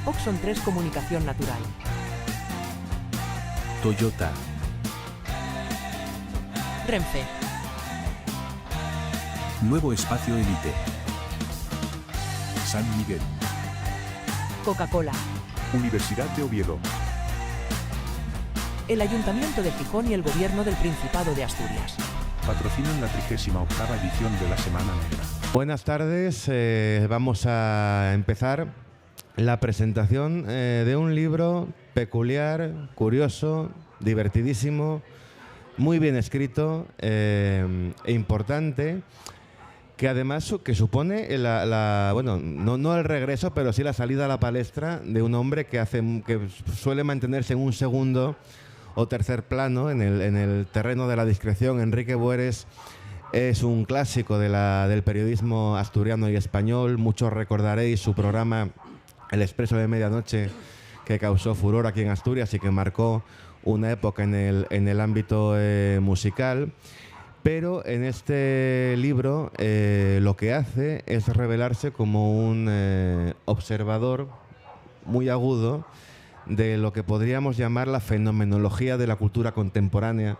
Oxon 3 Comunicación Natural. Toyota. Renfe. Nuevo Espacio Elite. San Miguel. Coca-Cola. Universidad de Oviedo. El Ayuntamiento de Gijón y el Gobierno del Principado de Asturias. Patrocinan la 38ª edición de la Semana Negra. Buenas tardes, vamos a empezar la presentación de un libro peculiar, curioso, divertidísimo, muy bien escrito e importante, que además que supone no el regreso, pero sí la salida a la palestra de un hombre que suele mantenerse en un segundo o tercer plano en el terreno de la discreción. Enrique Bueres es un clásico del periodismo asturiano y español. Muchos recordaréis su programa El Expreso de Medianoche, que causó furor aquí en Asturias y que marcó una época en el ámbito musical. Pero en este libro lo que hace es revelarse como un observador muy agudo de lo que podríamos llamar la fenomenología de la cultura contemporánea,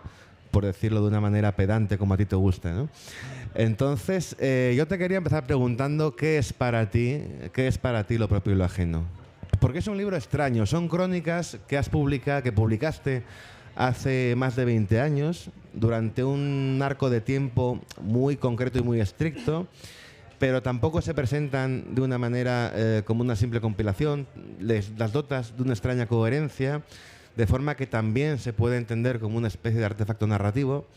por decirlo de una manera pedante como a ti te gusta, ¿no? Entonces, yo te quería empezar preguntando qué es para ti lo propio y lo ajeno. Porque es un libro extraño, son crónicas que publicaste hace más de 20 años, durante un arco de tiempo muy concreto y muy estricto, pero tampoco se presentan de una manera como una simple compilación, las dotas de una extraña coherencia, de forma que también se puede entender como una especie de artefacto narrativo.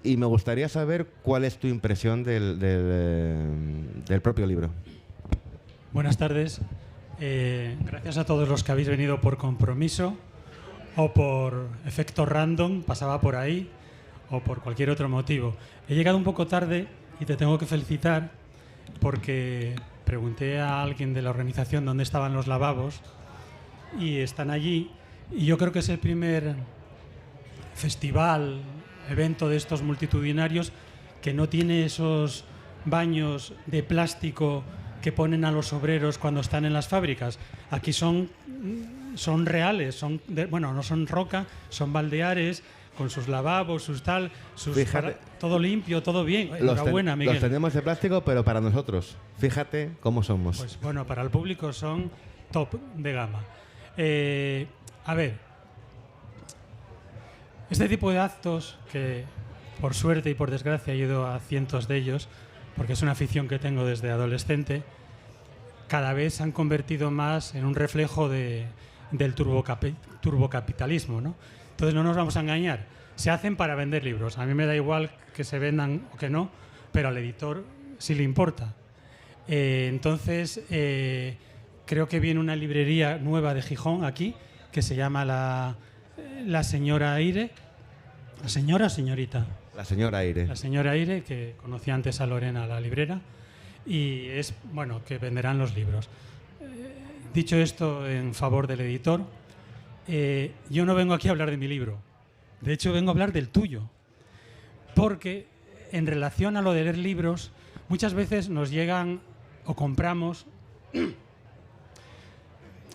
Y me gustaría saber cuál es tu impresión del propio libro. Buenas tardes. Gracias a todos los que habéis venido por compromiso o por efecto random, pasaba por ahí, o por cualquier otro motivo. He llegado un poco tarde y te tengo que felicitar porque pregunté a alguien de la organización dónde estaban los lavabos y están allí. Y yo creo que es el primer festival, evento de estos multitudinarios que no tiene esos baños de plástico que ponen a los obreros cuando están en las fábricas. Aquí son reales, no son roca, son baldeares, con sus lavabos, todo limpio, todo bien. Enhorabuena, Miguel. Los tenemos de plástico, pero para nosotros, fíjate cómo somos. Pues bueno, para el público son top de gama. A ver, este tipo de actos, que por suerte y por desgracia he ido a cientos de ellos, porque es una afición que tengo desde adolescente, cada vez se han convertido más en un reflejo del turbocapitalismo, ¿no? Entonces no nos vamos a engañar, se hacen para vender libros. A mí me da igual que se vendan o que no, pero al editor sí le importa. Entonces creo que viene una librería nueva de Gijón aquí, que se llama la Señora Aire. ¿La señora o señorita? La Señora Aire. La Señora Aire, que conocí antes a Lorena, la librera, y es, bueno, que venderán los libros. Dicho esto en favor del editor, yo no vengo aquí a hablar de mi libro. De hecho, vengo a hablar del tuyo. Porque en relación a lo de leer libros, muchas veces nos llegan o compramos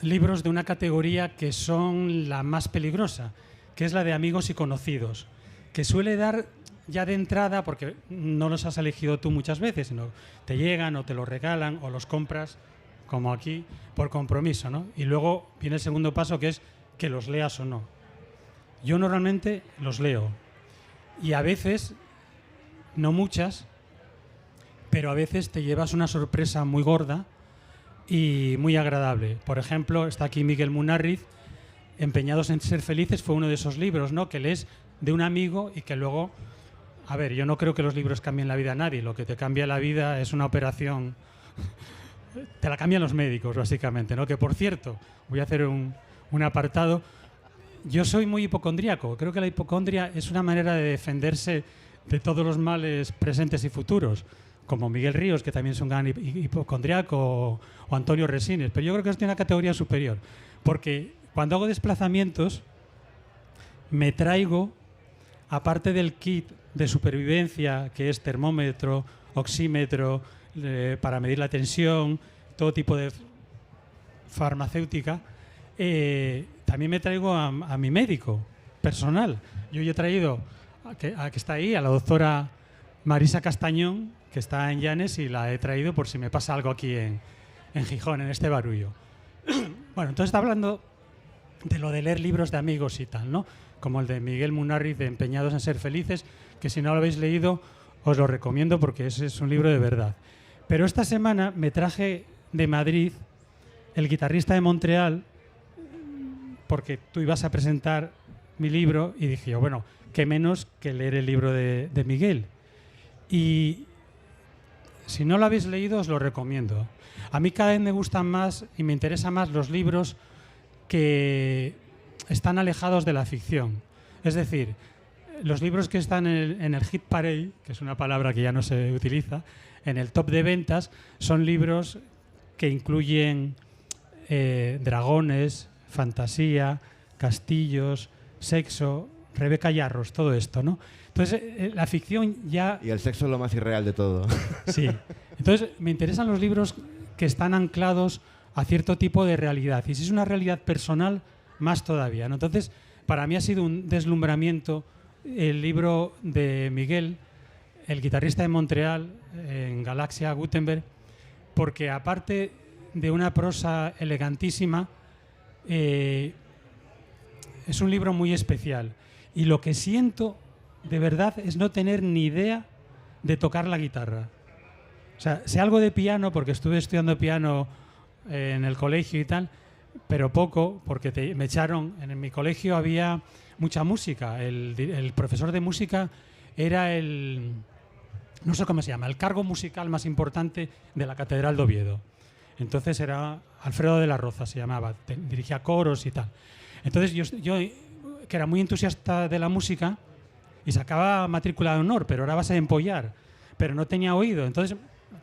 libros de una categoría que son la más peligrosa, que es la de amigos y conocidos, que suele dar ya de entrada, porque no los has elegido tú muchas veces, sino te llegan o te los regalan o los compras, como aquí, por compromiso, ¿no? Y luego viene el segundo paso, que es que los leas o no. Yo normalmente los leo y a veces, no muchas, pero a veces te llevas una sorpresa muy gorda y muy agradable. Por ejemplo, está aquí Miguel Munarriz, Empeñados en ser felices, fue uno de esos libros, ¿no?, que lees de un amigo y que luego... A ver, yo no creo que los libros cambien la vida a nadie. Lo que te cambia la vida es una operación... Te la cambian los médicos, básicamente, ¿no? Que, por cierto, voy a hacer un apartado. Yo soy muy hipocondríaco. Creo que la hipocondria es una manera de defenderse de todos los males presentes y futuros, como Miguel Ríos, que también es un gran hipocondríaco, o Antonio Resines. Pero yo creo que es de una categoría superior, porque cuando hago desplazamientos me traigo, aparte del kit de supervivencia, que es termómetro, oxímetro, para medir la tensión, todo tipo de... farmacéutica, también me traigo a mi médico personal. Yo he traído a que está ahí, a la doctora Marisa Castañón, que está en Llanes, y la he traído por si me pasa algo aquí en Gijón, en este barullo. Bueno, entonces está hablando de lo de leer libros de amigos y tal, ¿no? Como el de Miguel Munarriz, de Empeñados en ser felices, que si no lo habéis leído os lo recomiendo porque ese es un libro de verdad. Pero esta semana me traje de Madrid El guitarrista de Montreal, porque tú ibas a presentar mi libro y dije yo, bueno, qué menos que leer el libro de Miguel. Y si no lo habéis leído os lo recomiendo. A mí cada vez me gustan más y me interesan más los libros que están alejados de la ficción. Es decir, los libros que están en el hit parade, que es una palabra que ya no se utiliza, en el top de ventas, son libros que incluyen dragones, fantasía, castillos, sexo, Rebeca Yarros, todo esto, ¿no? Entonces, la ficción ya... Y el sexo es lo más irreal de todo. Sí. Entonces, me interesan los libros que están anclados a cierto tipo de realidad. Y si es una realidad personal, más todavía, ¿no? Entonces, para mí ha sido un deslumbramiento el libro de Miguel, El guitarrista de Montreal, en Galaxia Gutenberg, porque aparte de una prosa elegantísima, es un libro muy especial. Y lo que siento de verdad es no tener ni idea de tocar la guitarra. O sea, sé algo de piano porque estuve estudiando piano en el colegio y tal, pero poco, porque me echaron. En mi colegio había mucha música. El profesor de música era no sé cómo se llama, el cargo musical más importante de la Catedral de Oviedo. Entonces era Alfredo de la Roza, se llamaba, dirigía coros y tal. Entonces yo que era muy entusiasta de la música y sacaba matrícula de honor, pero era a base de empollar, pero no tenía oído. Entonces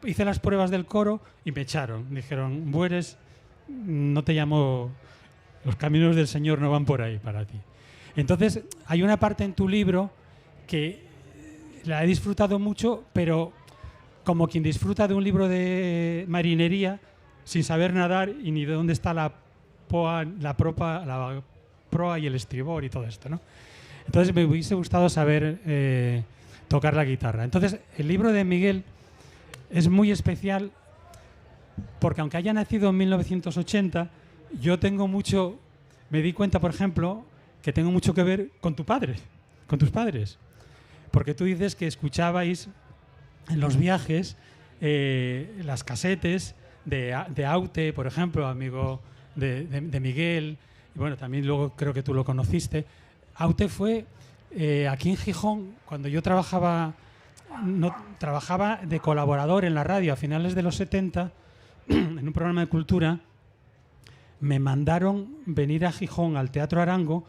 hice las pruebas del coro y me echaron. Dijeron, Bueres, no te llamo, los caminos del Señor no van por ahí para ti. Entonces hay una parte en tu libro que la he disfrutado mucho, pero como quien disfruta de un libro de marinería sin saber nadar y ni de dónde está la proa y el estribor y todo esto, ¿no? Entonces me hubiese gustado saber tocar la guitarra. Entonces el libro de Miguel es muy especial porque aunque haya nacido en 1980, yo tengo mucho, me di cuenta, por ejemplo, que tengo mucho que ver con tu padre, con tus padres. Porque tú dices que escuchabais en los viajes las casetes de Aute, por ejemplo, amigo de Miguel, y bueno, también luego creo que tú lo conociste. Aute fue aquí en Gijón, cuando yo trabajaba de colaborador en la radio a finales de los 70, en un programa de cultura, me mandaron venir a Gijón al Teatro Arango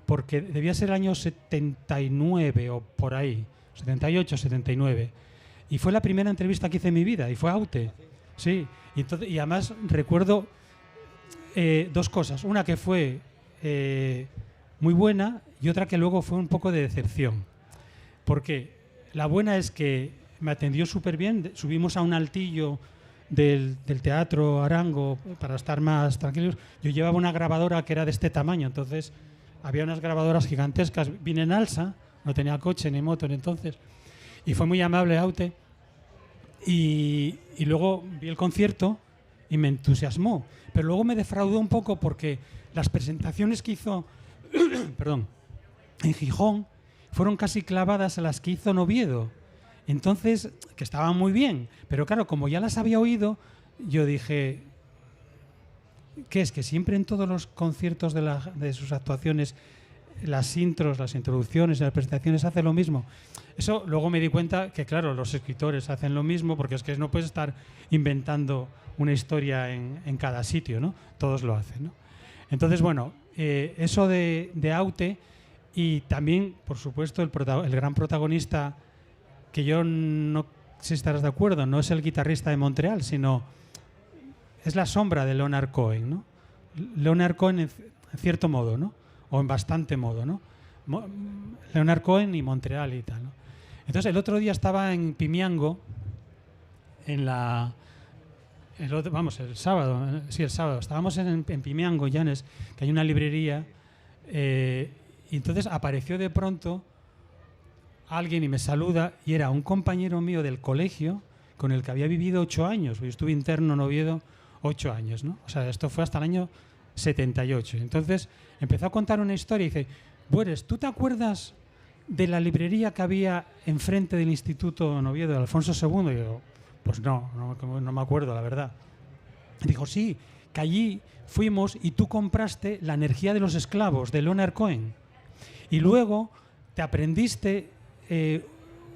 porque debía ser el año 79 o por ahí, 78, 79. Y fue la primera entrevista que hice en mi vida, y fue Aute. Sí, y además recuerdo dos cosas. Una que fue muy buena y otra que luego fue un poco de decepción. Porque la buena es que me atendió súper bien. Subimos a un altillo del Teatro Arango para estar más tranquilos. Yo llevaba una grabadora que era de este tamaño, entonces había unas grabadoras gigantescas. Vine en alza, no tenía coche ni moto entonces, y fue muy amable Aute. Y luego vi el concierto y me entusiasmó, pero luego me defraudó un poco porque las presentaciones que hizo perdón, en Gijón fueron casi clavadas a las que hizo en Oviedo. Entonces, que estaban muy bien, pero claro, como ya las había oído, yo dije, ¿qué es? Que siempre en todos los conciertos de sus actuaciones, las intros, las introducciones, las presentaciones hacen lo mismo. Eso luego me di cuenta que, claro, los escritores hacen lo mismo porque es que no puedes estar inventando una historia en cada sitio, ¿no? Todos lo hacen, ¿no? Entonces, bueno, eso de Aute, y también, por supuesto, el gran protagonista, que yo no sé si estarás de acuerdo, no es el guitarrista de Montreal, sino es la sombra de Leonard Cohen, ¿no? Leonard Cohen en cierto modo, ¿no? O en bastante modo, ¿no? Leonard Cohen y Montreal y tal, ¿no? Entonces el otro día estaba en Pimiango, en el sábado, el sábado. Estábamos en Pimián, Goyanes, que hay una librería, y entonces apareció de pronto alguien y me saluda, y era un compañero mío del colegio con el que había vivido 8 años. Yo estuve interno en Oviedo 8 años, ¿no? O sea, esto fue hasta el año 78. Entonces empezó a contar una historia y dice, Bueres, ¿tú te acuerdas de la librería que había enfrente del Instituto en Oviedo, de Alfonso II? Y digo, pues no me acuerdo, la verdad. Y dijo, sí, que allí fuimos y tú compraste La energía de los esclavos, de Leonard Cohen. Y luego te aprendiste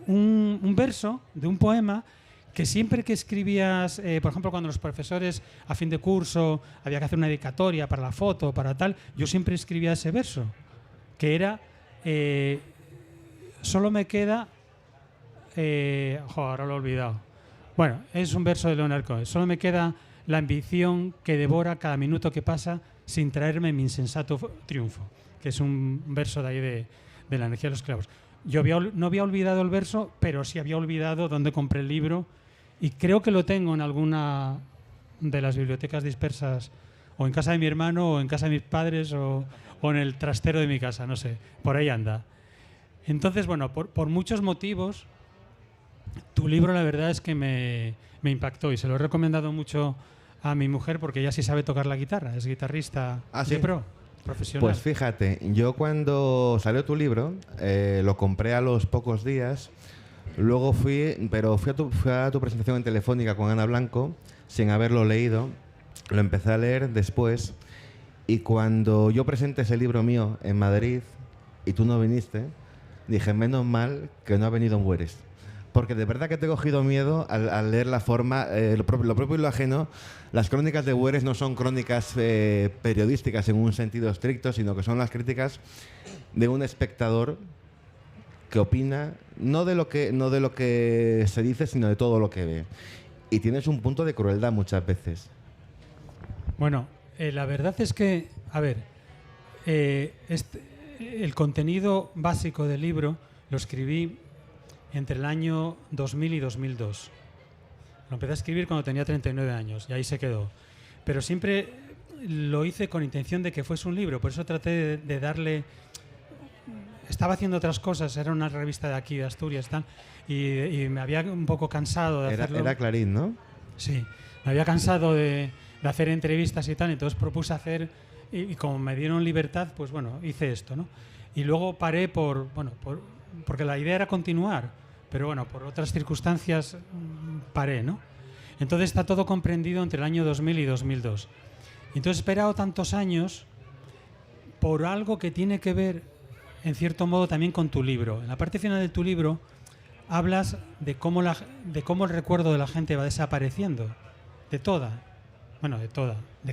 un verso de un poema que siempre que escribías, por ejemplo, cuando los profesores a fin de curso había que hacer una dedicatoria para la foto, para tal, yo siempre escribía ese verso, que era solo me queda... ahora lo he olvidado. Bueno, es un verso de Leonard Cohen. Solo me queda la ambición que devora cada minuto que pasa sin traerme mi insensato triunfo, que es un verso de ahí de La energía de los esclavos. Yo no había olvidado el verso, pero sí había olvidado dónde compré el libro, y creo que lo tengo en alguna de las bibliotecas dispersas, o en casa de mi hermano, o en casa de mis padres, o en el trastero de mi casa, no sé, por ahí anda. Entonces, bueno, por muchos motivos, tu libro la verdad es que me impactó, y se lo he recomendado mucho a mi mujer porque ella sí sabe tocar la guitarra, es guitarrista ¿sí? de pro, profesional. Pues fíjate, yo cuando salió tu libro lo compré a los pocos días, luego fui a tu presentación en Telefónica con Ana Blanco sin haberlo leído, lo empecé a leer después, y cuando yo presenté ese libro mío en Madrid y tú no viniste, dije, menos mal que no ha venido Bueres. Porque de verdad que te he cogido miedo al leer la forma, lo propio y lo ajeno. Las crónicas de Bueres no son crónicas periodísticas en un sentido estricto, sino que son las críticas de un espectador que opina no de lo que se dice, sino de todo lo que ve. Y tienes un punto de crueldad muchas veces. Bueno, la verdad es que, a ver, el contenido básico del libro lo escribí entre el año 2000 y 2002. Lo empecé a escribir cuando tenía 39 años y ahí se quedó. Pero siempre lo hice con intención de que fuese un libro, por eso traté de darle... Estaba haciendo otras cosas, era una revista de aquí, de Asturias, y me había un poco cansado de hacerlo. Era Clarín, ¿no? Sí, me había cansado de hacer entrevistas y tal, entonces propuse hacer, y como me dieron libertad, pues bueno, hice esto, ¿no? Y luego paré porque la idea era continuar, pero bueno, por otras circunstancias paré, ¿no? Entonces está todo comprendido entre el año 2000 y 2002. Entonces he esperado tantos años por algo que tiene que ver, en cierto modo, también con tu libro. En la parte final de tu libro hablas de cómo el recuerdo de la gente va desapareciendo, de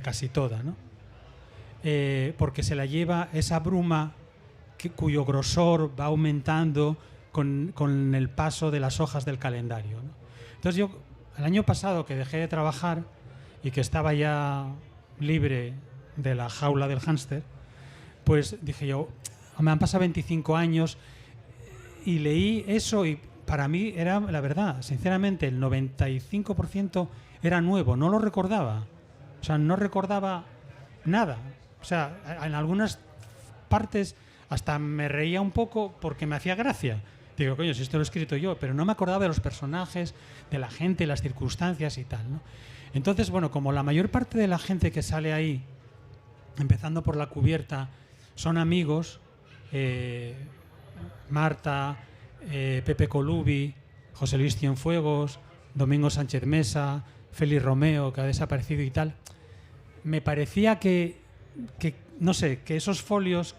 casi toda, ¿no? Porque se la lleva esa bruma cuyo grosor va aumentando con el paso de las hojas del calendario, ¿no? Entonces yo, el año pasado que dejé de trabajar y que estaba ya libre de la jaula del hámster, pues dije yo, me han pasado 25 años y leí eso, y para mí era, la verdad, sinceramente, el 95% era nuevo, no lo recordaba. O sea, no recordaba nada. O sea, en algunas partes hasta me reía un poco porque me hacía gracia. Digo, coño, si esto lo he escrito yo, pero no me acordaba de los personajes, de la gente, las circunstancias y tal, ¿no? Entonces, bueno, como la mayor parte de la gente que sale ahí, empezando por la cubierta, son amigos, Marta, Pepe Colubi, José Luis Cienfuegos, Domingo Sánchez Mesa, Félix Romeo, que ha desaparecido y tal, me parecía que no sé, que esos folios,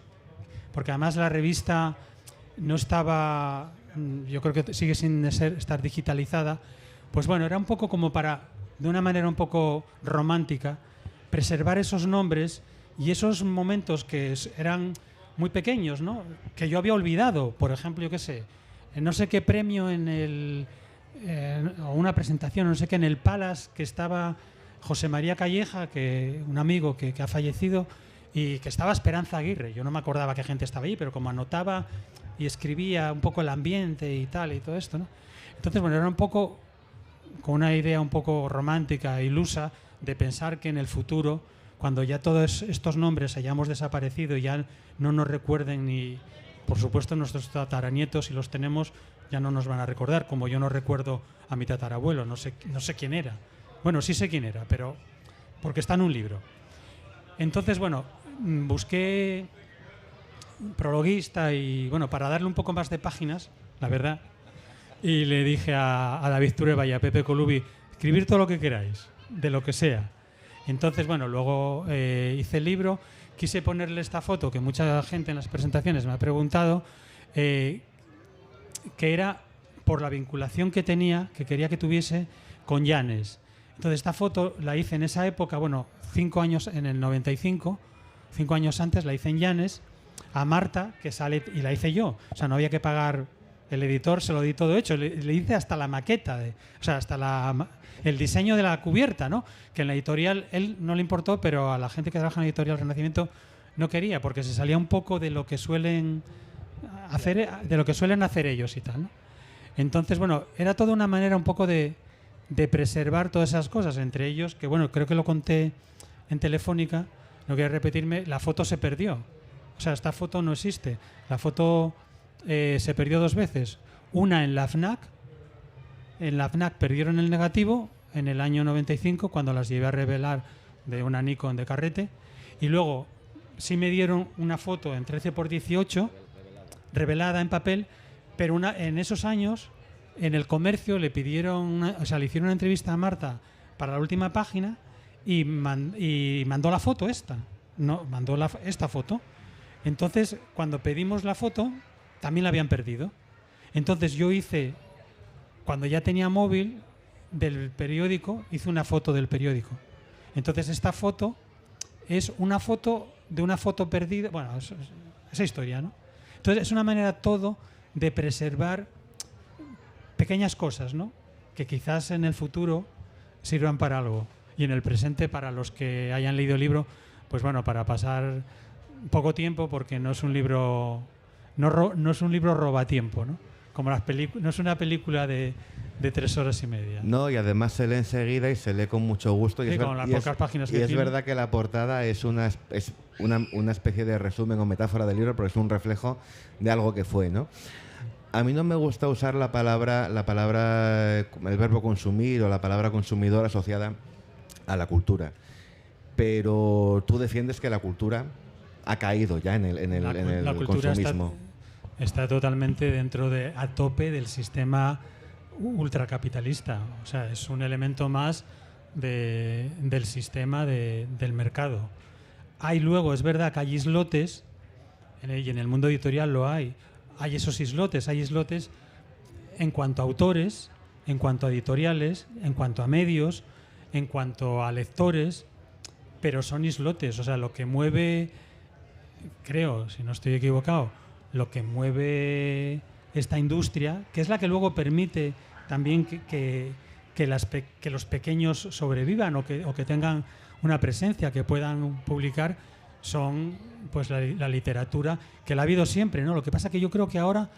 porque además la revista no estaba, yo creo que sigue sin estar digitalizada, pues bueno, era un poco como para, de una manera un poco romántica, preservar esos nombres y esos momentos que eran muy pequeños, ¿no? Que yo había olvidado. Por ejemplo, yo qué sé, no sé qué premio o una presentación, no sé qué, en el Palace, que estaba José María Calleja, un amigo que ha fallecido, y que estaba Esperanza Aguirre. Yo no me acordaba qué gente estaba ahí, pero como anotaba y escribía un poco el ambiente y tal y todo esto, ¿no? Entonces, bueno, era un poco con una idea un poco romántica e ilusa de pensar que en el futuro, cuando ya todos estos nombres hayamos desaparecido y ya no nos recuerden ni, por supuesto, nuestros tataranietos, si los tenemos, ya no nos van a recordar, como yo no recuerdo a mi tatarabuelo, no sé quién era. Bueno, sí sé quién era, pero porque está en un libro. Entonces, bueno, busqué prologuista y, bueno, para darle un poco más de páginas, la verdad, y le dije a David Trueba y a Pepe Colubi, escribir todo lo que queráis, de lo que sea. Entonces, bueno, luego hice el libro, quise ponerle esta foto que mucha gente en las presentaciones me ha preguntado, que era por la vinculación que tenía, que quería que tuviese con Llanes. Entonces, esta foto la hice en esa época, bueno, 5 años, en el 95, 5 años antes la hice en Llanes, a Marta, que sale, y la hice yo. O sea, no había que pagar, el editor se lo di todo hecho, le hice hasta la maqueta, o sea, hasta el diseño de la cubierta, ¿no? Que en la editorial, él no le importó, pero a la gente que trabaja en la editorial Renacimiento no quería, porque se salía un poco de lo que suelen hacer ellos y tal, ¿no? Entonces, bueno, era toda una manera un poco de preservar todas esas cosas, entre ellos, que bueno, creo que lo conté en Telefónica, no quiero repetirme, la foto se perdió. O sea, esta foto no existe. La foto se perdió 2 veces. Una en la FNAC. En la FNAC perdieron el negativo en el año 95, cuando las llevé a revelar de una Nikon de carrete. Y luego sí me dieron una foto en 13x18, revelada en papel, pero en esos años, en el Comercio, le pidieron, le hicieron una entrevista a Marta para la última página y mandó la foto esta. No, mandó esta foto. Entonces, cuando pedimos la foto, también la habían perdido. Entonces yo hice, cuando ya tenía móvil del periódico, hice una foto del periódico. Entonces esta foto es una foto de una foto perdida. Bueno, esa historia, ¿no? Entonces es una manera todo de preservar pequeñas cosas, ¿no? Que quizás en el futuro sirvan para algo. Y en el presente, para los que hayan leído el libro, pues bueno, para pasar poco tiempo, porque no es un libro no es un libro robatiempo, ¿no? Como no es una película de 3 horas y media. No, y además se lee enseguida y se lee con mucho gusto. Sí, con las pocas páginas que tiene. Es verdad que la portada es una especie de resumen o metáfora del libro, pero es un reflejo de algo que fue, ¿no? A mí no me gusta usar el verbo consumir o la palabra consumidor asociada a la cultura. Pero tú defiendes que la cultura ha caído ya en el consumismo. Está totalmente a tope del sistema ultracapitalista. O sea, es un elemento más del sistema del mercado. Luego, es verdad que hay islotes, y en el mundo editorial lo hay. Hay esos islotes, en cuanto a autores, en cuanto a editoriales, en cuanto a medios, en cuanto a lectores, pero son islotes. O sea, lo que mueve, creo, si no estoy equivocado, lo que mueve esta industria, que es la que luego permite también que los pequeños sobrevivan o que tengan una presencia, que puedan publicar, son pues la literatura, que la ha habido siempre, ¿no? Lo que pasa que yo creo que ahora,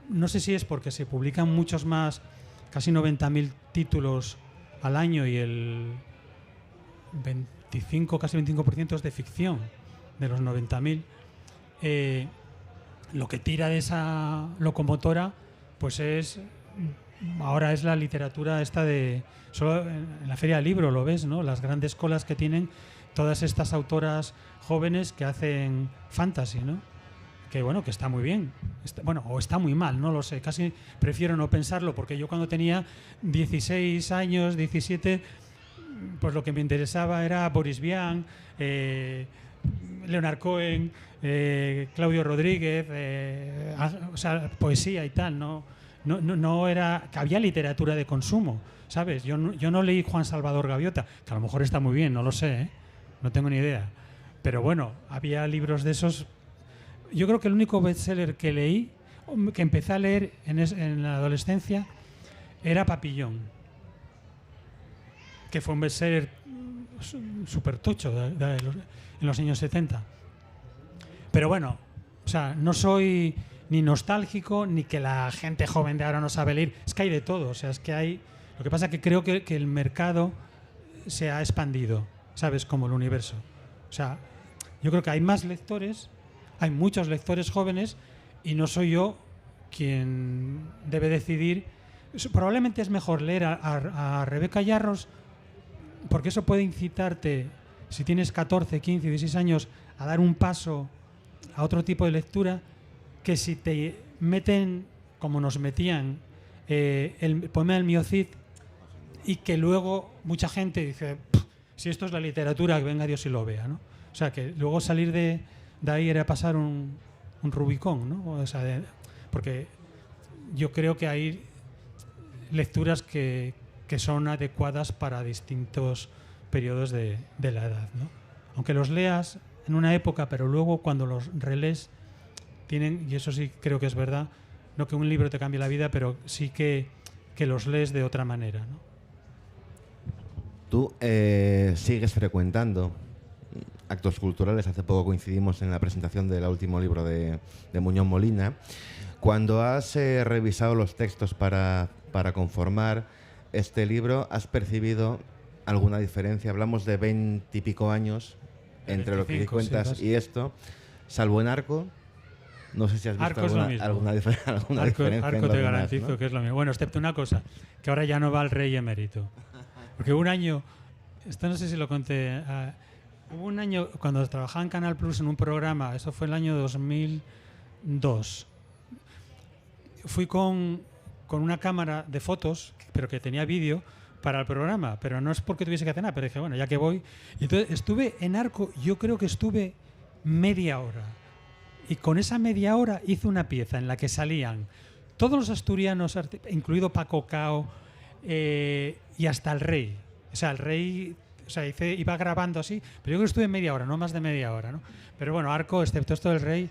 no sé si es porque se publican muchos más, casi 90.000 títulos al año, y el casi 25% es de ficción, de los 90.000. Lo que tira de esa locomotora, pues ahora es la literatura esta solo en la Feria del Libro lo ves, ¿no? Las grandes colas que tienen todas estas autoras jóvenes que hacen fantasy, ¿no? Que bueno, que está muy bien. O está muy mal, no lo sé. Casi prefiero no pensarlo, porque yo cuando tenía 16 años, 17, pues lo que me interesaba era Boris Vian, Leonard Cohen, Claudio Rodríguez, o sea, poesía y tal, no era que había literatura de consumo, ¿sabes? Yo no leí Juan Salvador Gaviota, que a lo mejor está muy bien, no lo sé, no tengo ni idea, pero bueno, había libros de esos. Yo creo que el único bestseller que leí, que empecé a leer en la adolescencia, era Papillón, que fue un bestseller súper tocho en los años 70. Pero bueno, o sea, no soy ni nostálgico, ni que la gente joven de ahora no sabe leer. Es que hay de todo. O sea, es que hay... Lo que pasa es que creo que el mercado se ha expandido, ¿sabes? Como el universo. O sea, yo creo que hay más lectores, hay muchos lectores jóvenes y no soy yo quien debe decidir. Probablemente es mejor leer a Rebeca Yarros, porque eso puede incitarte, si tienes 14, 15, 16 años, a dar un paso a otro tipo de lectura, que si te meten, como nos metían, el poema del Miocid, y que luego mucha gente dice, si esto es la literatura, que venga Dios y lo vea, ¿no? O sea, que luego salir de ahí era pasar un Rubicón, ¿no? O sea, porque yo creo que hay lecturas que son adecuadas para distintos periodos de la edad, ¿no? Aunque los leas en una época, pero luego cuando los relees tienen, y eso sí creo que es verdad, no que un libro te cambie la vida, pero sí que los lees de otra manera, ¿no? Tú sigues frecuentando actos culturales. Hace poco coincidimos en la presentación del último libro de Muñoz Molina. Cuando has revisado los textos para conformar este libro, ¿has percibido alguna diferencia? Hablamos de 20 y pico años entre 25, lo que cuentas y esto, salvo en Arco. No sé si has visto alguna diferencia. Arco te garantizo, ¿no? Que es lo mismo. Bueno, excepto una cosa, que ahora ya no va el rey emérito. Porque un año, esto no sé si lo conté, hubo un año cuando trabajaba en Canal Plus en un programa, eso fue el año 2002. Fui con una cámara de fotos, pero que tenía vídeo, para el programa, pero no es porque tuviese que hacer nada, pero dije, bueno, ya que voy. Y entonces estuve en Arco, yo creo que estuve media hora. Y con esa media hora hice una pieza en la que salían todos los asturianos, incluido Paco Cao, y hasta el rey. O sea, el rey, o sea, iba grabando así, pero yo creo que estuve media hora, no más de media hora, ¿no? Pero bueno, Arco, excepto esto del rey,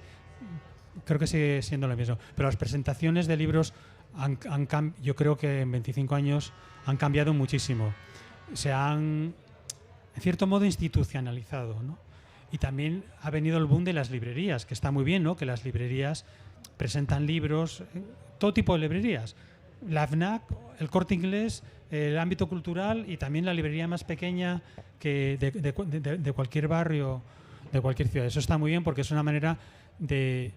creo que sigue siendo lo mismo. Pero las presentaciones de libros yo creo que en 25 años han cambiado muchísimo. Se han, en cierto modo, institucionalizado, ¿no? Y también ha venido el boom de las librerías, que está muy bien, ¿no? Que las librerías presentan libros, todo tipo de librerías. La FNAC, el Corte Inglés, el ámbito cultural y también la librería más pequeña que de cualquier barrio, de cualquier ciudad. Eso está muy bien porque es una manera de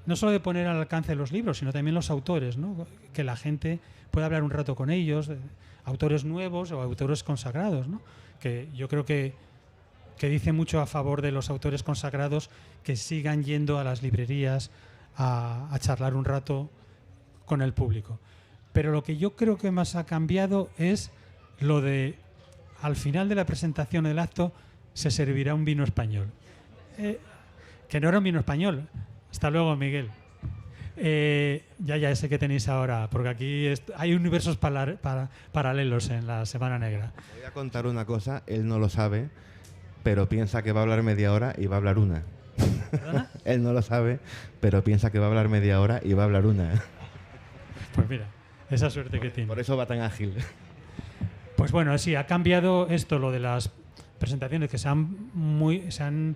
no solo de poner al alcance de los libros, sino también los autores, ¿no? Que la gente pueda hablar un rato con ellos, autores nuevos o autores consagrados, ¿no? Que yo creo que dice mucho a favor de los autores consagrados que sigan yendo a las librerías a charlar un rato con el público. Pero lo que yo creo que más ha cambiado es lo de, al final de la presentación del acto, se servirá un vino español. Que no era un vino español. Hasta luego, Miguel. Ya ese que tenéis ahora, porque aquí hay universos paralelos en la Semana Negra. Voy a contar una cosa, él no lo sabe, pero piensa que va a hablar media hora y va a hablar una. ¿Perdona? Él no lo sabe, pero piensa que va a hablar media hora y va a hablar una. Pues mira, esa suerte que tiene. Por eso va tan ágil. Pues bueno, sí, ha cambiado esto, lo de las presentaciones que se han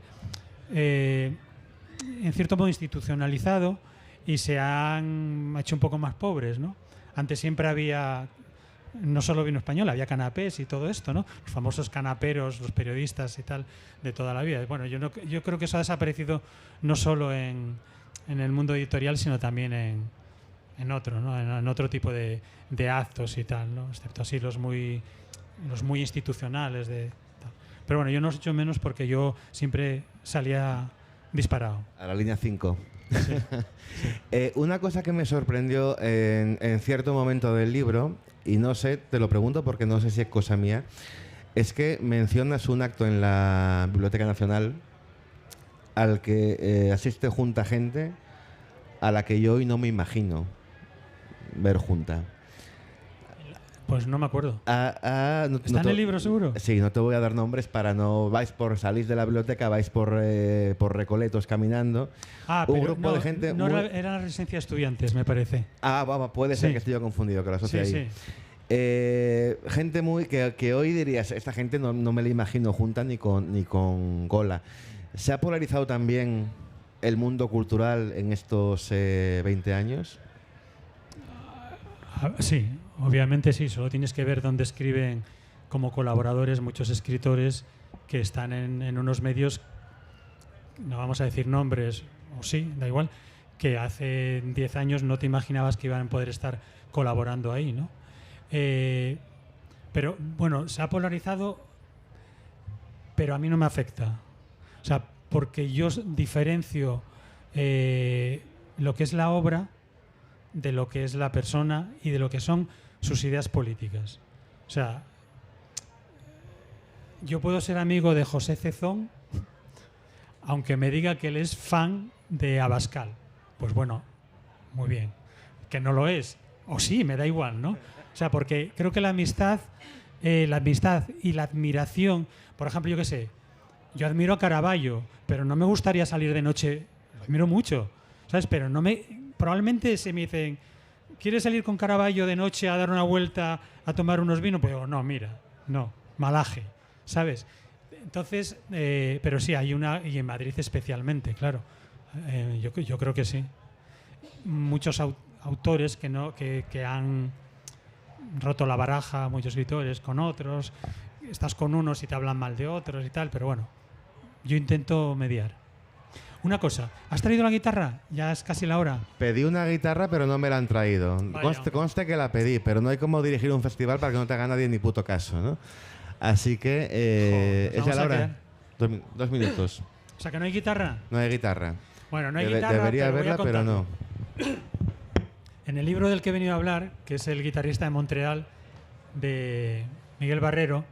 en cierto modo institucionalizado y se han hecho un poco más pobres, ¿no? Antes siempre había no solo vino español, había canapés y todo esto, ¿no? Los famosos canaperos, los periodistas y tal, de toda la vida. Bueno, yo creo que eso ha desaparecido no solo en el mundo editorial, sino también en otro, ¿no? En otro tipo de actos y tal, ¿no? Excepto así los muy institucionales de tal. Pero bueno, yo no os echo menos porque yo siempre salía disparado. A la línea 5. Sí. Una cosa que me sorprendió en cierto momento del libro, y no sé, te lo pregunto porque no sé si es cosa mía, es que mencionas un acto en la Biblioteca Nacional al que asiste junta gente a la que yo hoy no me imagino ver junta. Pues no me acuerdo. ¿Está en el libro seguro? Sí, no te voy a dar nombres para no... Salís de la biblioteca, vais por Recoletos caminando. Un grupo de gente... No era la residencia de estudiantes, me parece. Puede ser que esté yo confundido, que lo asocie ahí. Sí. Gente muy... Que hoy dirías, esta gente no me la imagino junta ni con cola. ¿Se ha polarizado también el mundo cultural en estos 20 años? Sí. obviamente sí, solo tienes que ver dónde escriben como colaboradores muchos escritores que están en unos medios, no vamos a decir nombres, o sí, da igual, que hace 10 años no te imaginabas que iban a poder estar colaborando ahí, ¿no? Pero bueno, se ha polarizado, pero a mí no me afecta. O sea, porque yo diferencio lo que es la obra de lo que es la persona y de lo que son sus ideas políticas. O sea, yo puedo ser amigo de José Cezón, aunque me diga que él es fan de Abascal. Pues bueno, muy bien. Que no lo es. O sí, me da igual, ¿no? O sea, porque creo que la amistad y la admiración, por ejemplo, yo qué sé, yo admiro a Caravaggio, pero no me gustaría salir de noche, lo admiro mucho, ¿sabes? Pero probablemente se me dicen, ¿quieres salir con Caravaggio de noche a dar una vuelta, a tomar unos vinos? Pues digo, no, mira, no, malaje, ¿sabes? Entonces, pero sí, hay una, y en Madrid especialmente, claro, yo creo que sí. Muchos autores que han roto la baraja, muchos escritores con otros, estás con unos y te hablan mal de otros y tal, pero bueno, yo intento mediar. Una cosa, ¿has traído la guitarra? Ya es casi la hora. Pedí una guitarra, pero no me la han traído. Vaya, Conste que la pedí, pero no hay como dirigir un festival para que no te haga nadie ni puto caso, ¿no? Así que, Pues es ya la vamos a hora. 2 minutos. O sea, que no hay guitarra. No hay guitarra. Bueno, no hay guitarra, Debería pero voy a haberla, pero no. En el libro del que he venido a hablar, que es el guitarrista de Montreal, de Miguel Barrero,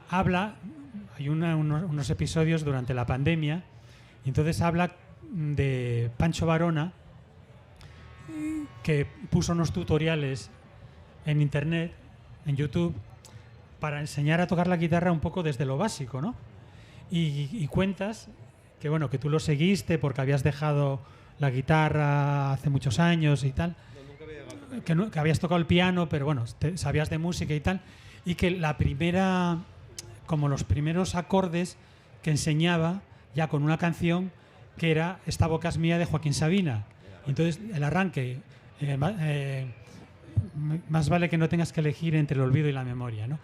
hay unos episodios durante la pandemia, y entonces habla de Pancho Varona, que puso unos tutoriales en internet, en YouTube, para enseñar a tocar la guitarra un poco desde lo básico, ¿no? Y cuentas que, bueno, que tú lo seguiste porque habías dejado la guitarra hace muchos años y tal, que habías tocado el piano, pero bueno, sabías de música y tal, y que como los primeros acordes que enseñaba ya con una canción que era Esta boca es mía de Joaquín Sabina. Entonces el arranque, más vale que no tengas que elegir entre el olvido y la memoria, ¿no?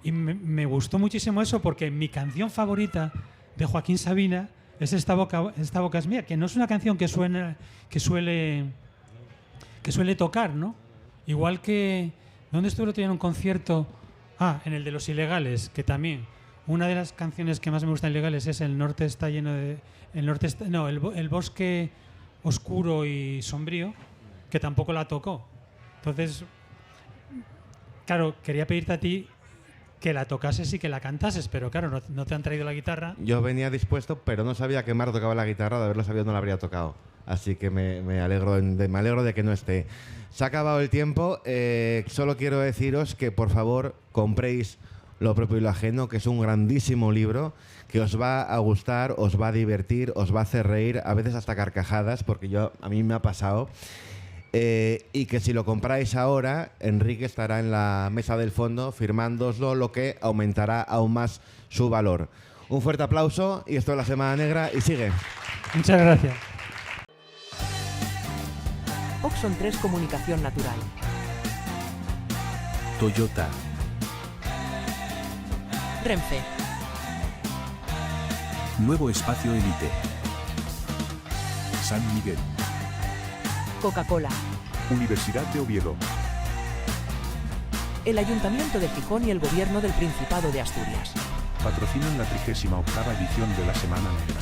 Y me gustó muchísimo eso porque mi canción favorita de Joaquín Sabina es Esta boca es mía, que no es una canción que suele tocar, ¿no? Igual que... ¿Dónde estuve el otro día en un concierto? En el de Los Ilegales, que también una de las canciones que más me gustan Ilegales es El norte está lleno de... el bosque oscuro y sombrío, que tampoco la tocó. Entonces, claro, quería pedirte a ti que la tocases y que la cantases, pero claro, no te han traído la guitarra. Yo venía dispuesto, pero no sabía que Mar tocaba la guitarra. De haberlo sabido no la habría tocado. Así que me alegro de que no esté. Se ha acabado el tiempo. Solo quiero deciros que por favor compréis Lo propio y lo ajeno, que es un grandísimo libro que os va a gustar, os va a divertir, os va a hacer reír, a veces hasta carcajadas, porque a mí me ha pasado. Y que si lo compráis ahora, Enrique estará en la mesa del fondo firmándoslo, lo que aumentará aún más su valor. Un fuerte aplauso, y esto es La Semana Negra, y sigue. Muchas gracias. Oxon 3 Comunicación Natural. Toyota. Renfe. Nuevo espacio Elite. San Miguel. Coca-Cola. Universidad de Oviedo. El Ayuntamiento de Gijón y el Gobierno del Principado de Asturias. Patrocinan la 38ª edición de La Semana Negra.